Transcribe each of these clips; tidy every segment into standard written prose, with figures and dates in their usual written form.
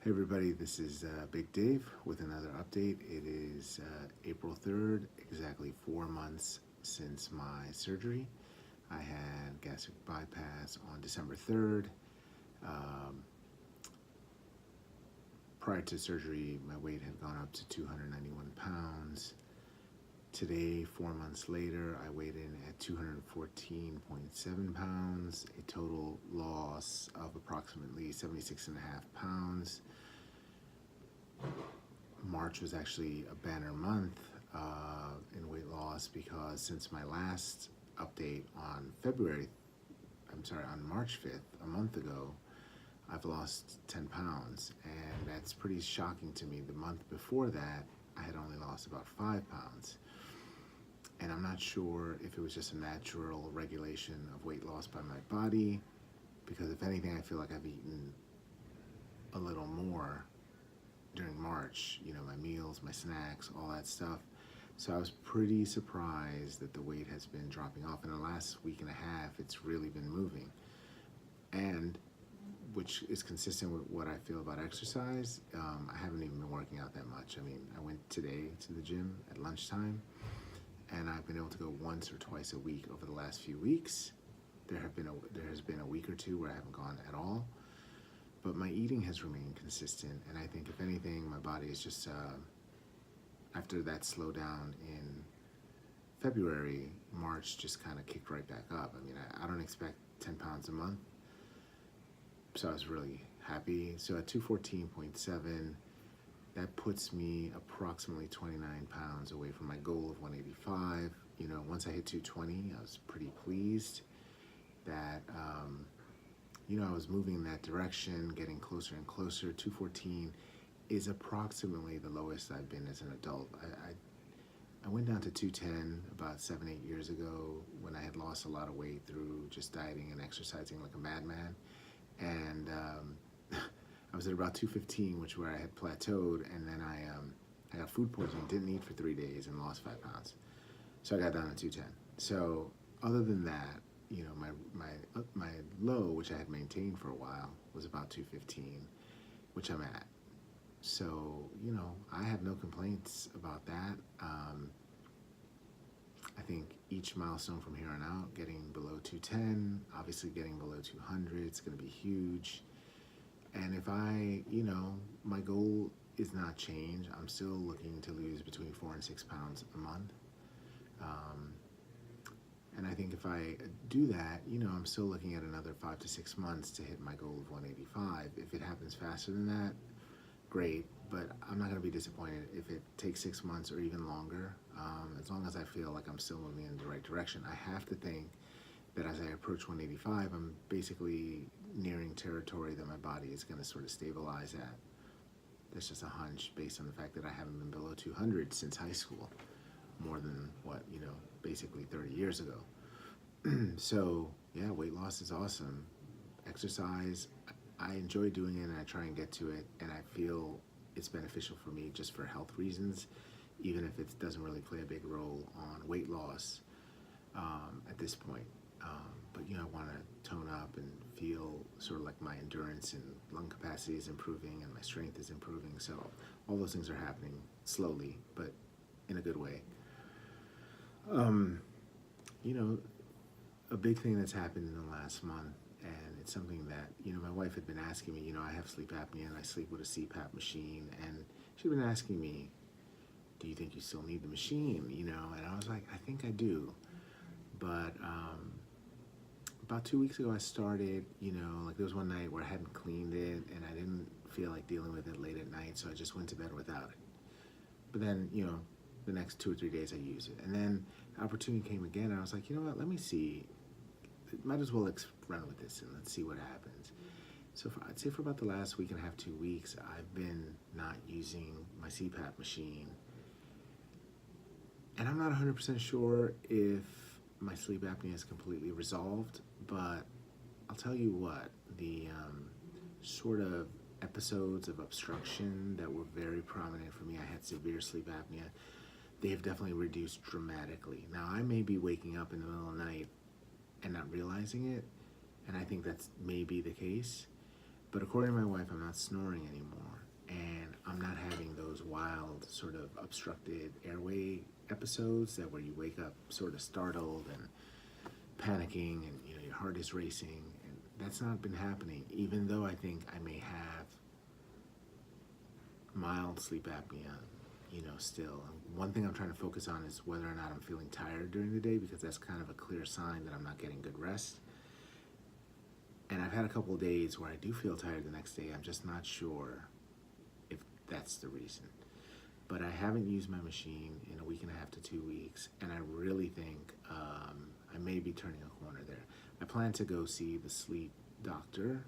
Hey everybody, this is Big Dave with another update. It is April 3rd, exactly 4 months since my surgery. I had gastric bypass on December 3rd. Um, Prior to surgery, my weight had gone up to 291 pounds. Today, 4 months later, I weighed in at 214.7 pounds, a total loss of approximately 76.5 pounds. March was actually a banner month in weight loss because since my last update on March 5th, a month ago, I've lost 10 pounds, and that's pretty shocking to me. The month before that, I had only lost about 5 pounds. And I'm not sure if it was just a natural regulation of weight loss by my body, because if anything, I feel like I've eaten a little more during March, my meals, my snacks, all that stuff. So I was pretty surprised that the weight has been dropping off. In the last week and a half, it's really been moving. And which is consistent with what I feel about exercise. I haven't even been working out that much. I went today to the gym at lunchtime, and I've been able to go once or twice a week over the last few weeks. There has been a week or two where I haven't gone at all. But my eating has remained consistent, and I think if anything, my body is just, after that slowdown in February, March just kind of kicked right back up. I don't expect 10 pounds a month, so I was really happy. So at 214.7, that puts me approximately 29 pounds away from my goal of 185. Once I hit 220, I was pretty pleased that, I was moving in that direction, getting closer and closer. 214 is approximately the lowest I've been as an adult. I went down to 210 about 7-8 years ago when I had lost a lot of weight through just dieting and exercising like a madman. And I was at about 215, which is where I had plateaued, and then I got food poisoning, didn't eat for 3 days, and lost 5 pounds. So I got down to 210. So other than that, my low, which I had maintained for a while, was about 215, which I'm at. So, I have no complaints about that. I think each milestone from here on out, getting below 210, obviously getting below 200, it's going to be huge. And if my goal is not changed, I'm still looking to lose between 4 and 6 pounds a month. And I think if I do that, I'm still looking at another 5 to 6 months to hit my goal of 185. If it happens faster than that, great, but I'm not going to be disappointed if it takes 6 months or even longer, as long as I feel like I'm still moving in the right direction. I have to think that as I approach 185, I'm basically nearing territory that my body is going to sort of stabilize at. That's just a hunch based on the fact that I haven't been below 200 since high school, more than basically 30 years ago. So yeah, weight loss is awesome. Exercise, I enjoy doing it, and I try and get to it, and I feel it's beneficial for me just for health reasons, even if it doesn't really play a big role on weight loss at this point. But I want to tone up and feel sort of like my endurance and lung capacity is improving and my strength is improving. So all those things are happening slowly, but in a good way. A big thing that's happened in the last month, and it's something that, my wife had been asking me, I have sleep apnea and I sleep with a CPAP machine, and she'd been asking me, do you think you still need the machine, and I was like, I think I do. But about 2 weeks ago, I started, there was one night where I hadn't cleaned it, and I didn't feel like dealing with it late at night, so I just went to bed without it. But then, the next 2 or 3 days I use it. And then opportunity came again, and I was like, let me see. Might as well run with this, and let's see what happens. So I'd say for about the last week and a half, 2 weeks, I've been not using my CPAP machine. And I'm not 100% sure if my sleep apnea is completely resolved, but I'll tell you what, the sort of episodes of obstruction that were very prominent for me, I had severe sleep apnea, they have definitely reduced dramatically. Now, I may be waking up in the middle of the night and not realizing it, and I think that's maybe the case, but according to my wife, I'm not snoring anymore. and I'm not having those wild sort of obstructed airway episodes that where you wake up sort of startled and panicking, and your heart is racing, and that's not been happening, even though I think I may have mild sleep apnea, still. One thing I'm trying to focus on is whether or not I'm feeling tired during the day, because that's kind of a clear sign that I'm not getting good rest. And I've had a couple of days where I do feel tired the next day. I'm just not sure if that's the reason. But I haven't used my machine in a week and a half to 2 weeks, and I really think I may be turning a corner there. I plan to go see the sleep doctor,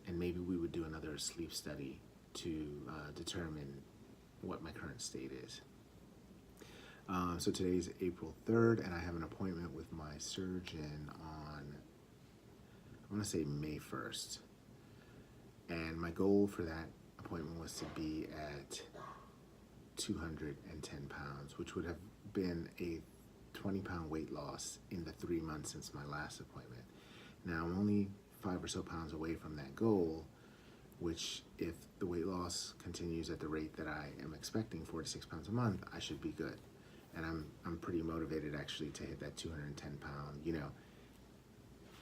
and maybe we would do another sleep study to determine what my current state is. So today's April 3rd, and I have an appointment with my surgeon on, I want to say May 1st. And my goal for that appointment was to be at 210 pounds, which would have been a 20-pound weight loss in the 3 months since my last appointment. Now, I'm only 5 or so pounds away from that goal, which, if the weight loss continues at the rate that I am expecting, 4 to 6 pounds a month, I should be good. And I'm pretty motivated actually to hit that 210 pound.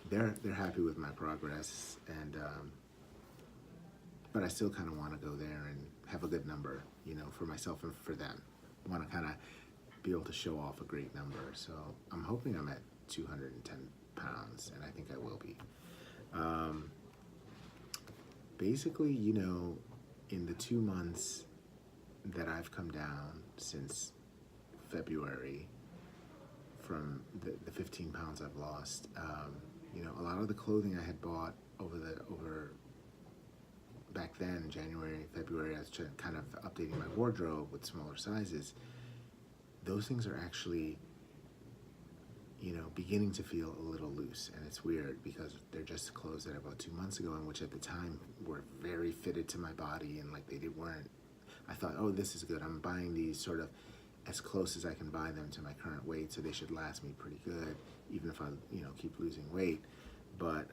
They're happy with my progress, and but I still kind of want to go there and have a good number, for myself and for them. I want to kind of be able to show off a great number. So I'm hoping I'm at 210 pounds, and I think I will be. Basically, in the 2 months that I've come down since February, from the 15 pounds I've lost, a lot of the clothing I had bought over back then, January, February, I was kind of updating my wardrobe with smaller sizes. Those things are actually, beginning to feel a little loose, and it's weird because they're just clothes that I bought 2 months ago, and which at the time were very fitted to my body, and like weren't. I thought, oh, this is good. I'm buying these sort of as close as I can buy them to my current weight, so they should last me pretty good, even if I, keep losing weight. But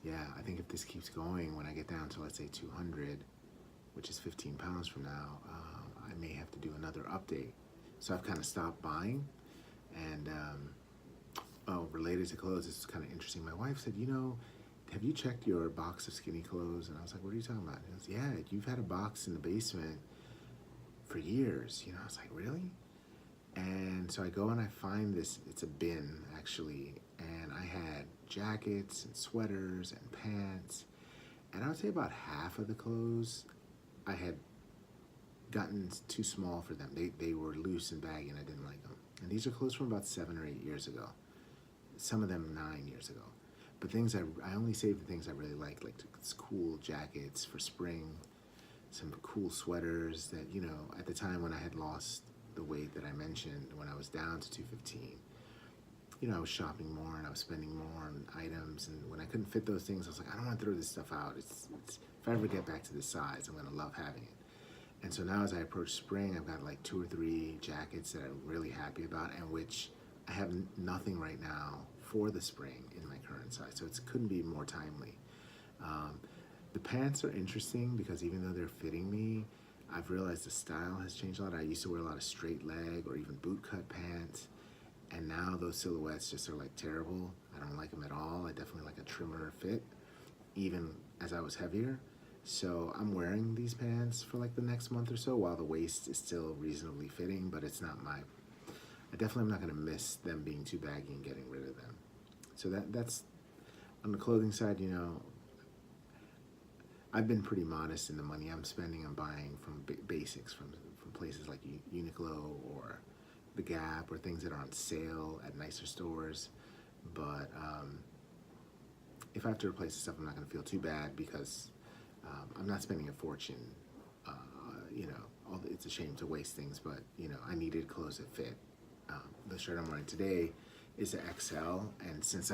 yeah, I think if this keeps going, when I get down to, let's say, 200, which is 15 pounds from now, I may have to do another update. So I've kind of stopped buying. And related to clothes, it's kind of interesting. My wife said, have you checked your box of skinny clothes? And I was like, what are you talking about? He goes, yeah, you've had a box in the basement for years. I was like, really? And so I go and I find this, it's a bin actually, and I had jackets and sweaters and pants, and I would say about half of the clothes I had gotten too small for them. They were loose and baggy, and I didn't like them. And these are clothes from about 7 or 8 years ago. Some of them 9 years ago. But things I only saved the things I really liked, like cool jackets for spring, some cool sweaters that, at the time when I had lost the weight that I mentioned, when I was down to 215, I was shopping more and I was spending more on items, and when I couldn't fit those things, I was like, I don't want to throw this stuff out. It's if I ever get back to this size, I'm going to love having it. And so now as I approach spring, I've got like 2 or 3 jackets that I'm really happy about, and which I have nothing right now for the spring in my current size, so it couldn't be more timely. The pants are interesting because even though they're fitting me, I've realized the style has changed a lot. I used to wear a lot of straight leg or even boot cut pants, and now those silhouettes just are like terrible. I don't like them at all. I definitely like a trimmer fit, even as I was heavier. So I'm wearing these pants for like the next month or so while the waist is still reasonably fitting, but it's not I definitely am not going to miss them being too baggy and getting rid of them. So that's on the clothing side. I've been pretty modest in the money I'm spending. I'm buying from basics from places like Uniqlo or The Gap, or things that are on sale at nicer stores. But if I have to replace the stuff, I'm not going to feel too bad because I'm not spending a fortune. It's a shame to waste things, but I needed clothes that fit. The shirt I'm wearing today is an XL, and since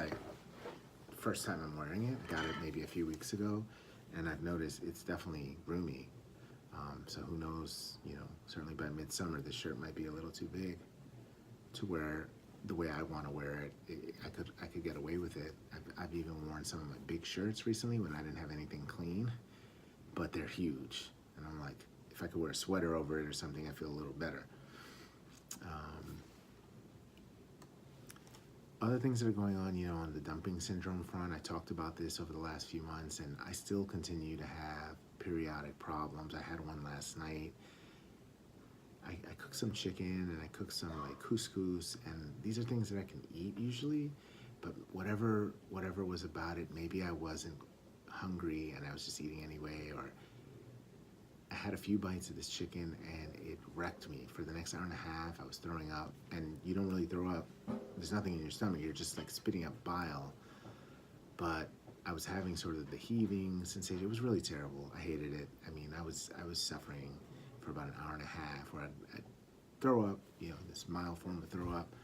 first time I'm wearing it, I got it maybe a few weeks ago, and I've noticed it's definitely roomy. So who knows, certainly by midsummer, this shirt might be a little too big to wear the way I want to wear it. I could get away with it. I've even worn some of my big shirts recently when I didn't have anything clean, but they're huge. And I'm like, if I could wear a sweater over it or something, I feel a little better. Other things that are going on, on the dumping syndrome front, I talked about this over the last few months, and I still continue to have periodic problems. I had one last night. I cooked some chicken and I cooked some like couscous, and these are things that I can eat usually, but whatever was about it, maybe I wasn't hungry and I was just eating anyway, or I had a few bites of this chicken and it wrecked me. For the next hour and a half, I was throwing up, and you don't really throw up. There's nothing in your stomach. You're just like spitting up bile. But I was having sort of the heaving sensation. It was really terrible. I hated it. I mean, I was suffering for about an hour and a half where I'd throw up, this mild form of throw up,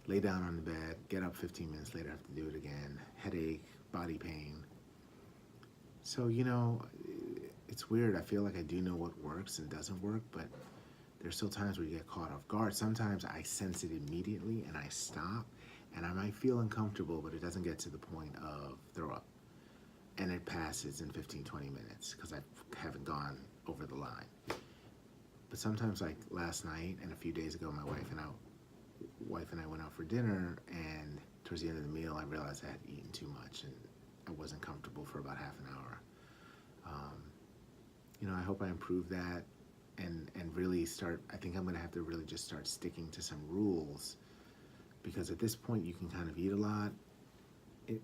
lay down on the bed, get up 15 minutes later, have to do it again, headache, body pain. So, it's weird. I feel like I do know what works and doesn't work, but there's still times where you get caught off guard. Sometimes I sense it immediately and I stop, and I might feel uncomfortable, but it doesn't get to the point of throw up. And it passes in 15, 20 minutes because I haven't gone over the line. But sometimes, like last night and a few days ago, my wife and I went out for dinner, and towards the end of the meal, I realized I had eaten too much and I wasn't comfortable for about half an hour. I hope I improve that and really start. I think I'm going to have to really just start sticking to some rules, because at this point you can kind of eat a lot, and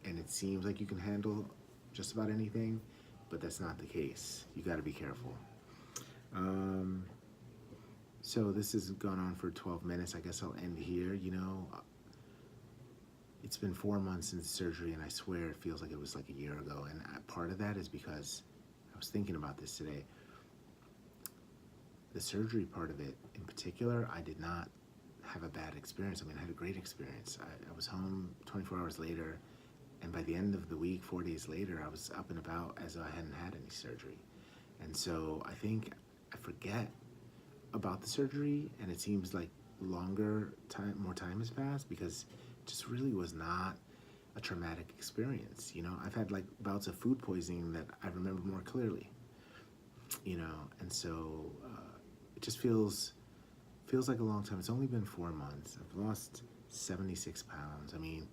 it seems like you can handle just about anything, but that's not the case. You got to be careful. So this has gone on for 12 minutes. I guess I'll end here. It's been 4 months since surgery, and I swear it feels like it was like a year ago. And part of that is because I was thinking about this today. The surgery part of it in particular, I did not have a bad experience. I mean, I had a great experience. I was home 24 hours later, and by the end of the week, 4 days later, I was up and about as though I hadn't had any surgery. And so I think I forget about the surgery, and it seems like more time has passed, because it just really was not a traumatic experience. I've had like bouts of food poisoning that I remember more clearly, and so it just feels like a long time. It's only been 4 months. I've lost 76 pounds. I mean,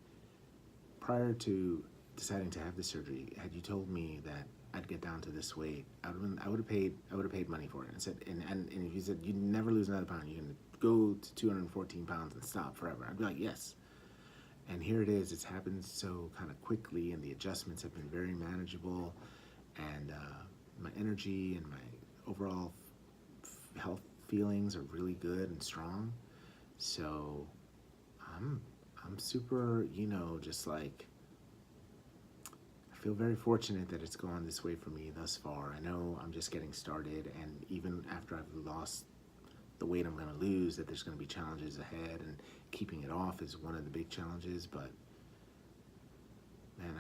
prior to deciding to have the surgery, had you told me that I'd get down to this weight, I would have paid money for it, and said, and if you said you'd never lose another pound, you can go to 214 pounds and stop forever, I'd be like, yes. And here it is. It's happened so kind of quickly, and the adjustments have been very manageable, and my energy and my overall health feelings are really good and strong. So I'm super, just like, I feel very fortunate that it's gone this way for me thus far. I know I'm just getting started, and even after I've lost the weight I'm going to lose, that there's going to be challenges ahead, and keeping it off is one of the big challenges. But man,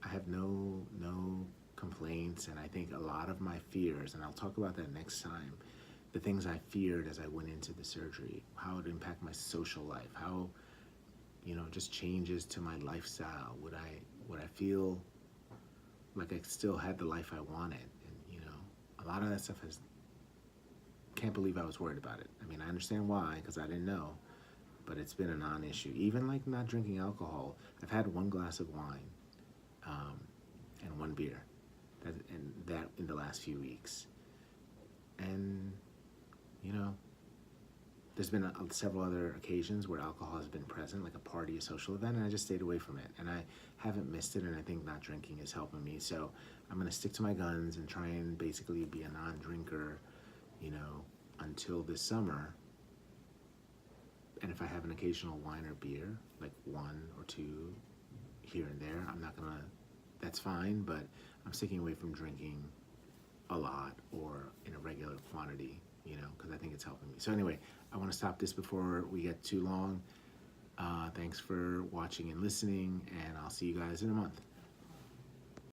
I have no complaints, and I think a lot of my fears, and I'll talk about that next time, the things I feared as I went into the surgery, how it would impact my social life, how just changes to my lifestyle, would I feel like I still had the life I wanted, and a lot of that stuff can't believe I was worried about it. I mean, I understand why, because I didn't know, but it's been a non-issue. Even like not drinking alcohol, I've had 1 glass of wine and 1 beer, that in the last few weeks. And there's been several other occasions where alcohol has been present, like a party, a social event, and I just stayed away from it. And I haven't missed it, and I think not drinking is helping me. So I'm going to stick to my guns and try and basically be a non-drinker, until this summer. And if I have an occasional wine or beer, like 1 or 2 here and there, that's fine, but I'm sticking away from drinking a lot or in a regular quantity, because I think it's helping me. So anyway, I want to stop this before we get too long. Thanks for watching and listening, and I'll see you guys in a month.